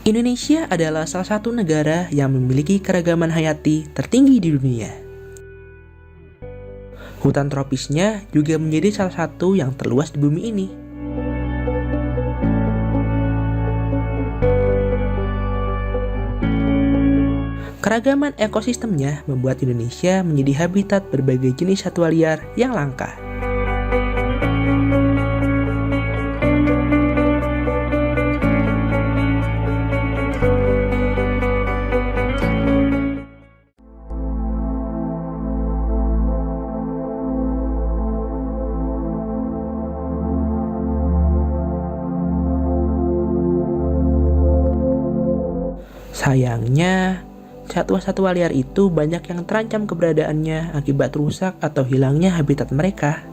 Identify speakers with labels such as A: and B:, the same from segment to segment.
A: Indonesia adalah salah satu negara yang memiliki keragaman hayati tertinggi di dunia. Hutan tropisnya juga menjadi salah satu yang terluas di bumi ini. Keragaman ekosistemnya membuat Indonesia menjadi habitat berbagai jenis satwa liar yang langka. Sayangnya, satwa-satwa liar itu banyak yang terancam keberadaannya akibat rusak atau hilangnya habitat mereka.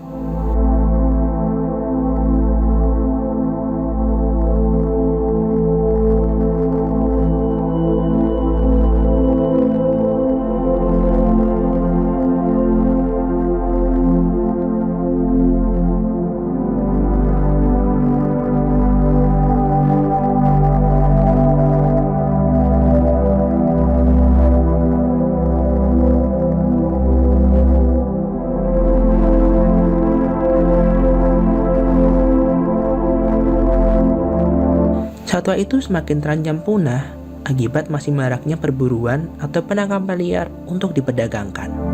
A: Satwa itu semakin terancam punah akibat masih maraknya perburuan atau penangkapan liar untuk diperdagangkan.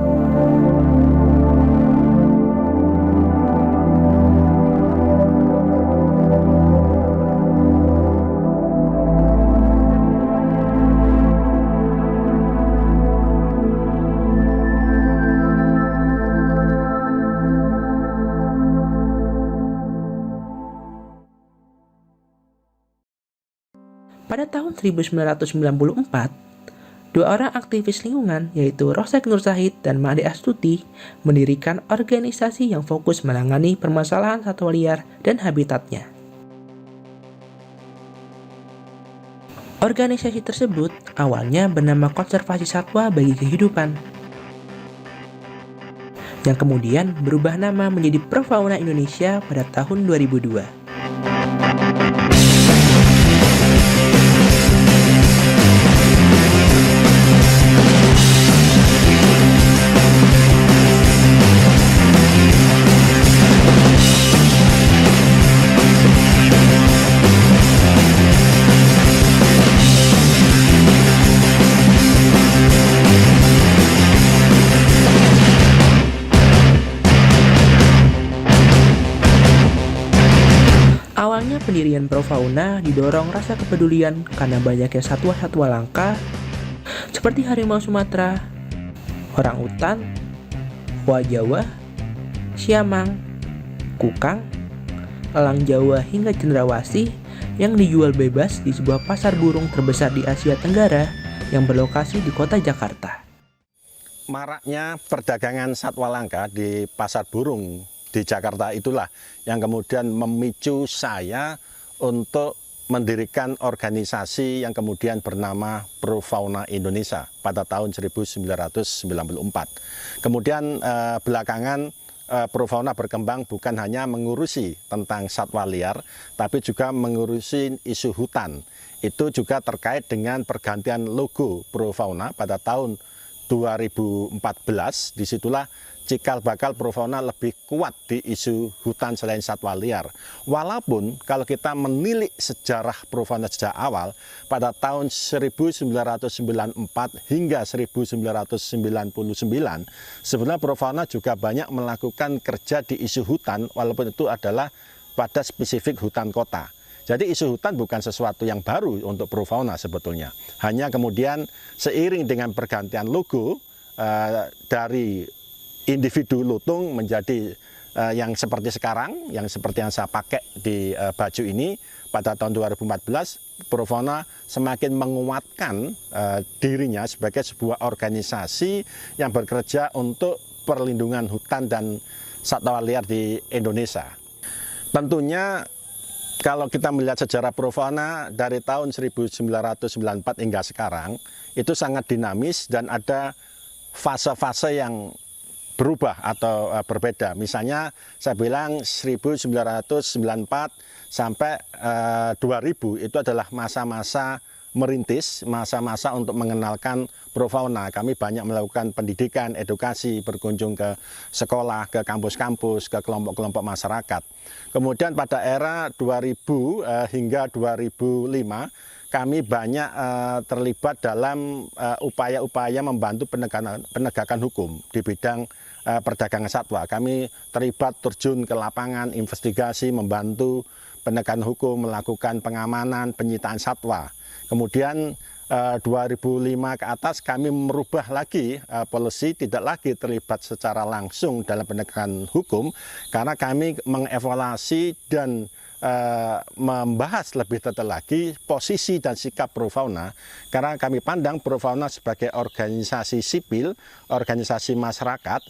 A: Pada tahun 1994, dua orang aktivis lingkungan yaitu Rosek Nur Syahid dan Made Astuti mendirikan organisasi yang fokus menangani permasalahan satwa liar dan habitatnya. Organisasi tersebut awalnya bernama Konservasi Satwa Bagi Kehidupan, yang kemudian berubah nama menjadi Profauna Indonesia pada tahun 2002. Awalnya pendirian Profauna didorong rasa kepedulian karena banyaknya satwa-satwa langka seperti harimau Sumatera, orangutan, oa Jawa, siamang, kukang, elang Jawa hingga cendrawasih yang dijual bebas di sebuah pasar burung terbesar di Asia Tenggara yang berlokasi di kota Jakarta.
B: Maraknya perdagangan satwa langka di pasar burung di Jakarta itulah yang kemudian memicu saya untuk mendirikan organisasi yang kemudian bernama Profauna Indonesia pada tahun 1994. Kemudian belakangan Profauna berkembang bukan hanya mengurusi tentang satwa liar, tapi juga mengurusi isu hutan. Itu juga terkait dengan pergantian logo Profauna pada tahun 2014. Disitulah cikal bakal Profauna lebih kuat di isu hutan selain satwa liar. Walaupun kalau kita menilik sejarah Profauna sejak awal, pada tahun 1994 hingga 1999, sebenarnya Profauna juga banyak melakukan kerja di isu hutan, walaupun itu adalah pada spesifik hutan kota. Jadi isu hutan bukan sesuatu yang baru untuk Profauna sebetulnya. Hanya kemudian seiring dengan pergantian logo dari individu lutung menjadi yang seperti sekarang, yang seperti yang saya pakai di baju ini, pada tahun 2014, Profauna semakin menguatkan dirinya sebagai sebuah organisasi yang bekerja untuk perlindungan hutan dan satwa liar di Indonesia. Tentunya kalau kita melihat sejarah Profauna dari tahun 1994 hingga sekarang, itu sangat dinamis dan ada fase-fase yang berubah atau berbeda. Misalnya saya bilang 1994 sampai 2000 itu adalah masa-masa merintis masa-masa untuk mengenalkan Profauna. Kami banyak melakukan pendidikan, edukasi, berkunjung ke sekolah, ke kampus-kampus, ke kelompok-kelompok masyarakat. Kemudian pada era 2000 hingga 2005, kami banyak terlibat dalam upaya-upaya membantu penegakan hukum di bidang perdagangan satwa. Kami terlibat terjun ke lapangan, investigasi, membantu penegakan hukum, melakukan pengamanan, penyitaan satwa. Kemudian 2005 ke atas kami merubah lagi policy, tidak lagi terlibat secara langsung dalam penegakan hukum, karena kami mengevaluasi dan membahas lebih detail lagi posisi dan sikap Profauna, karena kami pandang Profauna sebagai organisasi sipil, organisasi masyarakat,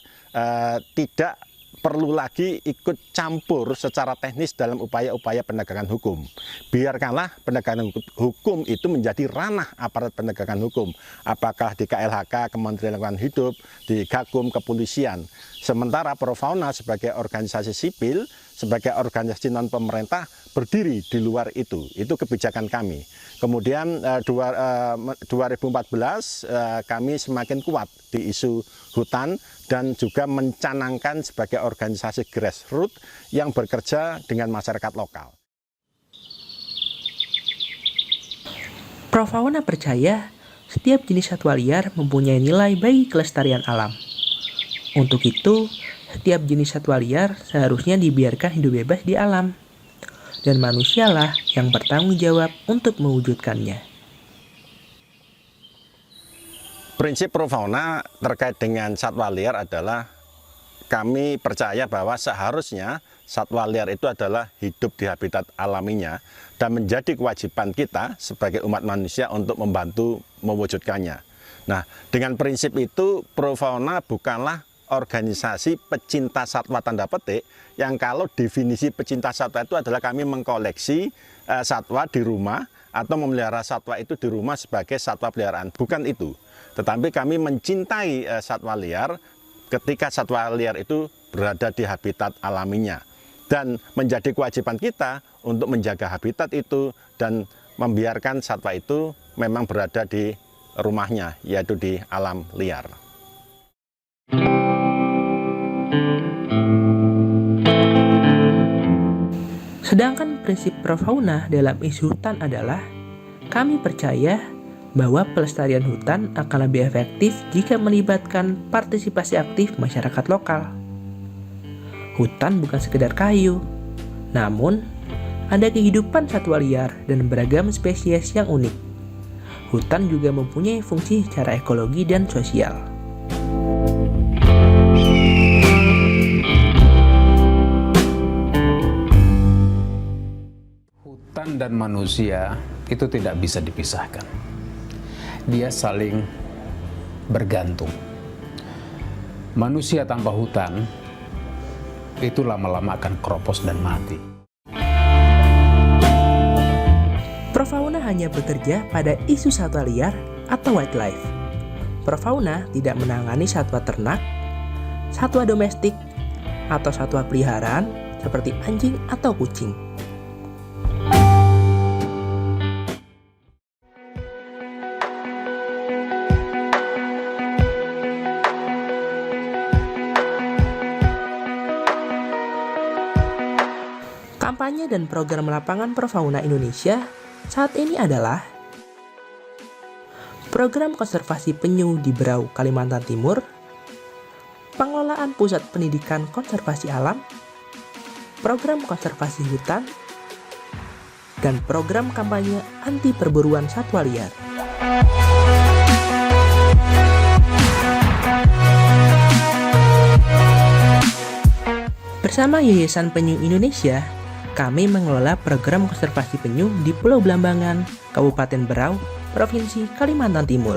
B: tidak perlu lagi ikut campur secara teknis dalam upaya-upaya penegakan hukum. Biarkanlah penegakan hukum itu menjadi ranah aparat penegakan hukum, apakah di KLHK, Kementerian Lingkungan Hidup, di Gakum, kepolisian. Sementara Profauna sebagai organisasi sipil, sebagai organisasi non-pemerintah berdiri di luar itu. Itu kebijakan kami. Kemudian 2014 kami semakin kuat di isu hutan dan juga mencanangkan sebagai organisasi grassroots yang bekerja dengan masyarakat lokal.
A: Profauna percaya setiap jenis satwa liar mempunyai nilai bagi kelestarian alam. Untuk itu, setiap jenis satwa liar seharusnya dibiarkan hidup bebas di alam, dan manusialah yang bertanggung jawab untuk mewujudkannya.
B: Prinsip Profauna terkait dengan satwa liar adalah kami percaya bahwa seharusnya satwa liar itu adalah hidup di habitat alaminya dan menjadi kewajiban kita sebagai umat manusia untuk membantu mewujudkannya. Nah, dengan prinsip itu Profauna bukanlah organisasi pecinta satwa tanda petik, yang kalau definisi pecinta satwa itu adalah kami mengkoleksi satwa di rumah atau memelihara satwa itu di rumah sebagai satwa peliharaan. Bukan itu, tetapi kami mencintai satwa liar ketika satwa liar itu berada di habitat alaminya, dan menjadi kewajiban kita untuk menjaga habitat itu dan membiarkan satwa itu memang berada di rumahnya, yaitu di alam liar.
A: Sedangkan prinsip Profauna dalam isu hutan adalah, kami percaya bahwa pelestarian hutan akan lebih efektif jika melibatkan partisipasi aktif masyarakat lokal. Hutan bukan sekedar kayu, namun ada kehidupan satwa liar dan beragam spesies yang unik. Hutan juga mempunyai fungsi secara ekologi dan sosial.
C: Hutan dan manusia itu tidak bisa dipisahkan. Dia saling bergantung. Manusia tanpa hutan itu lama-lama akan keropos dan mati.
A: Profauna hanya bekerja pada isu satwa liar atau wildlife. Profauna tidak menangani satwa ternak, satwa domestik, atau satwa peliharaan seperti anjing atau kucing. Kampanye dan program lapangan Profauna Indonesia saat ini adalah program konservasi penyu di Berau, Kalimantan Timur, pengelolaan pusat pendidikan konservasi alam, program konservasi hutan, dan program kampanye anti perburuan satwa liar. Bersama Yayasan Penyu Indonesia, kami mengelola program konservasi penyu di Pulau Blambangan, Kabupaten Berau, Provinsi Kalimantan Timur.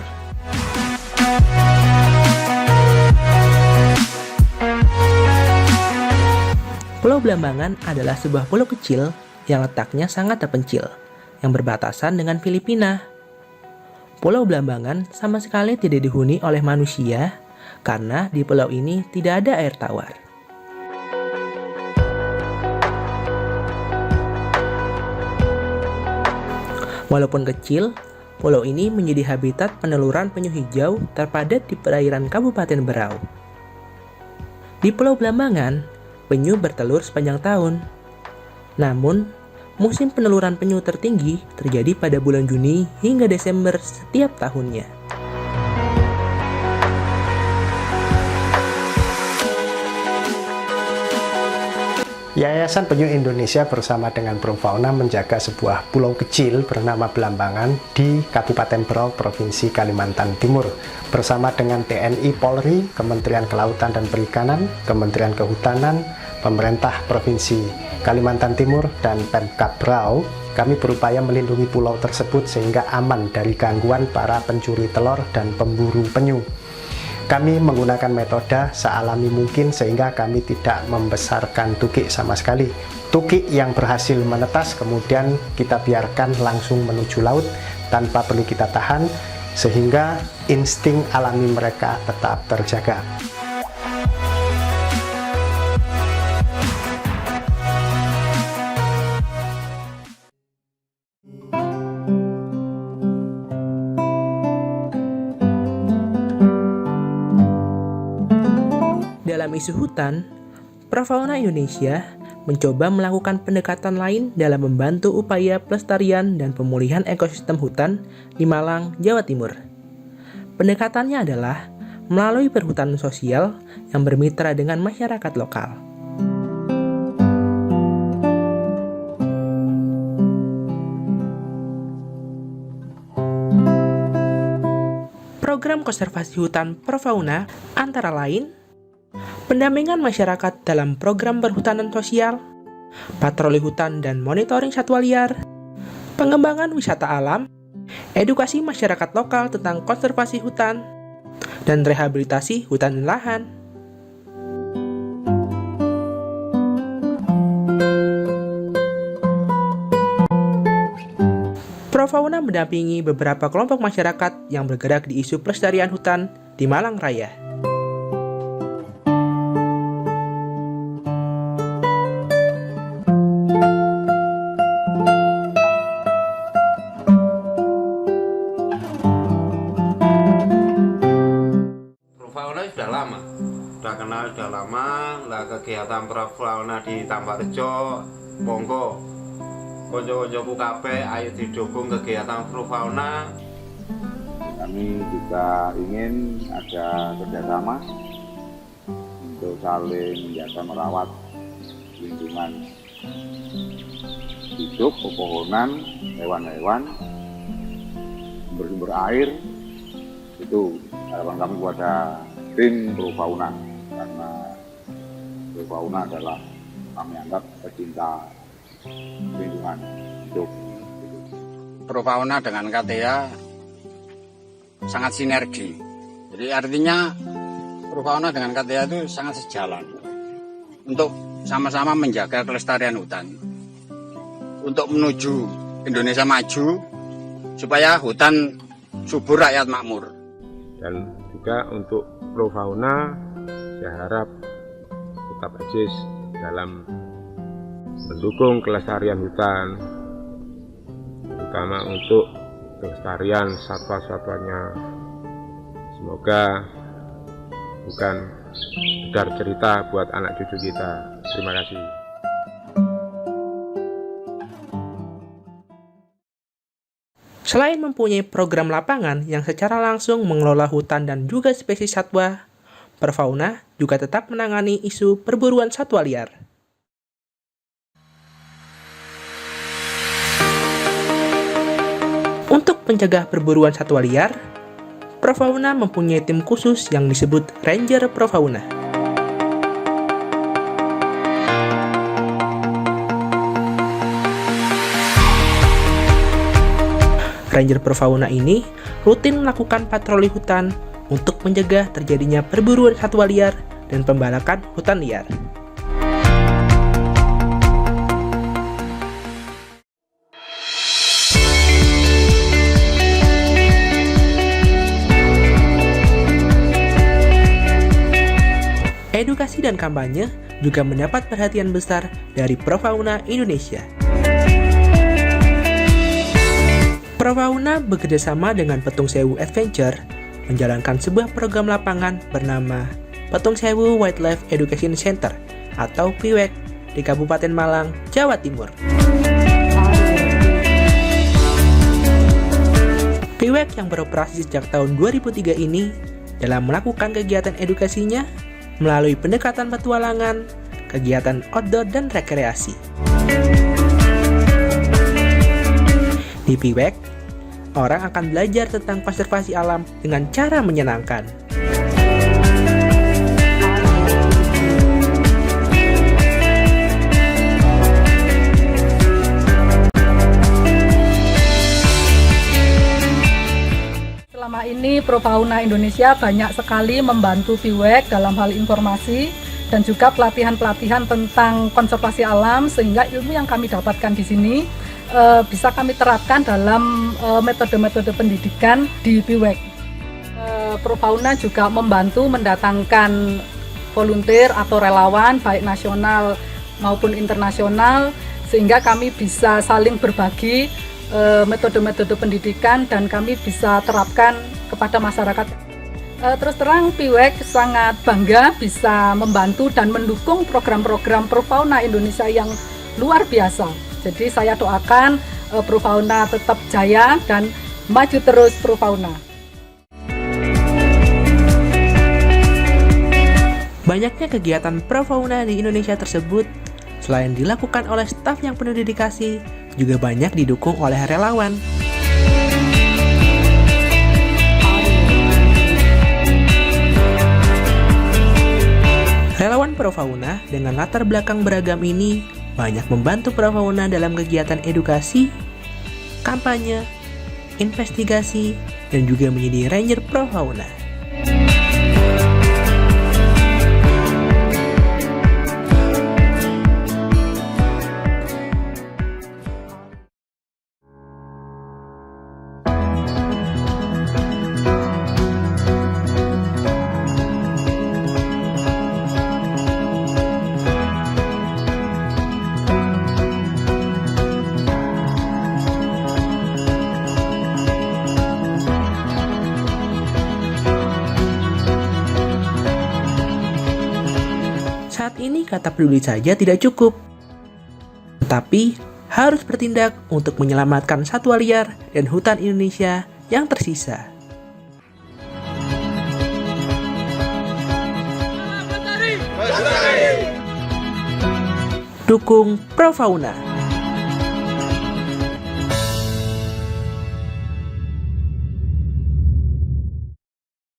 A: Pulau Blambangan adalah sebuah pulau kecil yang letaknya sangat terpencil, yang berbatasan dengan Filipina. Pulau Blambangan sama sekali tidak dihuni oleh manusia karena di pulau ini tidak ada air tawar. Walaupun kecil, pulau ini menjadi habitat peneluran penyu hijau terpadat di perairan Kabupaten Berau. Di Pulau Blambangan, penyu bertelur sepanjang tahun. Namun, musim peneluran penyu tertinggi terjadi pada bulan Juni hingga Desember setiap tahunnya.
D: Yayasan Penyu Indonesia bersama dengan Profauna menjaga sebuah pulau kecil bernama Blambangan di Kabupaten Berau, Provinsi Kalimantan Timur. Bersama dengan TNI Polri, Kementerian Kelautan dan Perikanan, Kementerian Kehutanan, Pemerintah Provinsi Kalimantan Timur, dan Pemkab Berau, kami berupaya melindungi pulau tersebut sehingga aman dari gangguan para pencuri telur dan pemburu penyu. Kami menggunakan metode sealami mungkin sehingga kami tidak membesarkan tukik sama sekali. Tukik yang berhasil menetas kemudian kita biarkan langsung menuju laut tanpa perlu kita tahan, sehingga insting alami mereka tetap terjaga.
A: Dalam isu hutan, Profauna Indonesia mencoba melakukan pendekatan lain dalam membantu upaya pelestarian dan pemulihan ekosistem hutan di Malang, Jawa Timur. Pendekatannya adalah melalui perhutanan sosial yang bermitra dengan masyarakat lokal. Program konservasi hutan Profauna antara lain pendampingan masyarakat dalam program perhutanan sosial, patroli hutan dan monitoring satwa liar, pengembangan wisata alam, edukasi masyarakat lokal tentang konservasi hutan, dan rehabilitasi hutan dan lahan. Profauna mendampingi beberapa kelompok masyarakat yang bergerak di isu pelestarian hutan di Malang Raya.
E: Sudah lama lah kegiatan Profauna di Tambarjo, monggo konco-koncoku kabeh ayo didukung kegiatan Profauna.
F: Kami juga ingin ada kerjasama untuk saling menjaga merawat lingkungan hidup, pepohonan, hewan-hewan, sumber-sumber air. Itu harapan kami kepada tim Profauna, karena Profauna adalah kami anggap pecinta lingkungan hidup.
G: Profauna dengan KTA sangat sinergi. Jadi artinya Profauna dengan KTA itu sangat sejalan untuk sama-sama menjaga kelestarian hutan, untuk menuju Indonesia maju supaya hutan subur, rakyat makmur.
H: Dan juga untuk Profauna, saya harap tetap eksis dalam mendukung kelestarian hutan, terutama untuk kelestarian satwa-satwanya. Semoga bukan sekedar cerita buat anak cucu kita. Terima kasih.
A: Selain mempunyai program lapangan yang secara langsung mengelola hutan dan juga spesies satwa, Profauna juga tetap menangani isu perburuan satwa liar. Untuk mencegah perburuan satwa liar, Profauna mempunyai tim khusus yang disebut Ranger Profauna. Ranger Profauna ini rutin melakukan patroli hutan untuk mencegah terjadinya perburuan satwa liar dan pembalakan hutan liar. Edukasi dan kampanye juga mendapat perhatian besar dari Profauna Indonesia. Profauna bekerjasama dengan Petung Sewu Adventure menjalankan sebuah program lapangan bernama Petung Sewu Wildlife Education Center atau PIWEC di Kabupaten Malang, Jawa Timur. PIWEC yang beroperasi sejak tahun 2003 ini dalam melakukan kegiatan edukasinya melalui pendekatan petualangan, kegiatan outdoor dan rekreasi. Di PIWEC, orang akan belajar tentang konservasi alam dengan cara menyenangkan.
I: Selama ini Profauna Indonesia banyak sekali membantu PIWEC dalam hal informasi dan juga pelatihan-pelatihan tentang konservasi alam, sehingga ilmu yang kami dapatkan di sini bisa kami terapkan dalam metode-metode pendidikan di PIWEC. Profauna juga membantu mendatangkan volunteer atau relawan baik nasional maupun internasional, sehingga kami bisa saling berbagi metode-metode pendidikan dan kami bisa terapkan kepada masyarakat. Terus terang PIWEC sangat bangga bisa membantu dan mendukung program-program Profauna Indonesia yang luar biasa. Jadi saya doakan Profauna tetap jaya dan maju terus Profauna.
A: Banyaknya kegiatan Profauna di Indonesia tersebut selain dilakukan oleh staf yang penuh dedikasi, juga banyak didukung oleh relawan. Relawan Profauna dengan latar belakang beragam ini banyak membantu Profauna dalam kegiatan edukasi, kampanye, investigasi, dan juga menjadi ranger Profauna. Saat ini kata peduli saja tidak cukup, tetapi harus bertindak untuk menyelamatkan satwa liar dan hutan Indonesia yang tersisa. Dukung Profauna.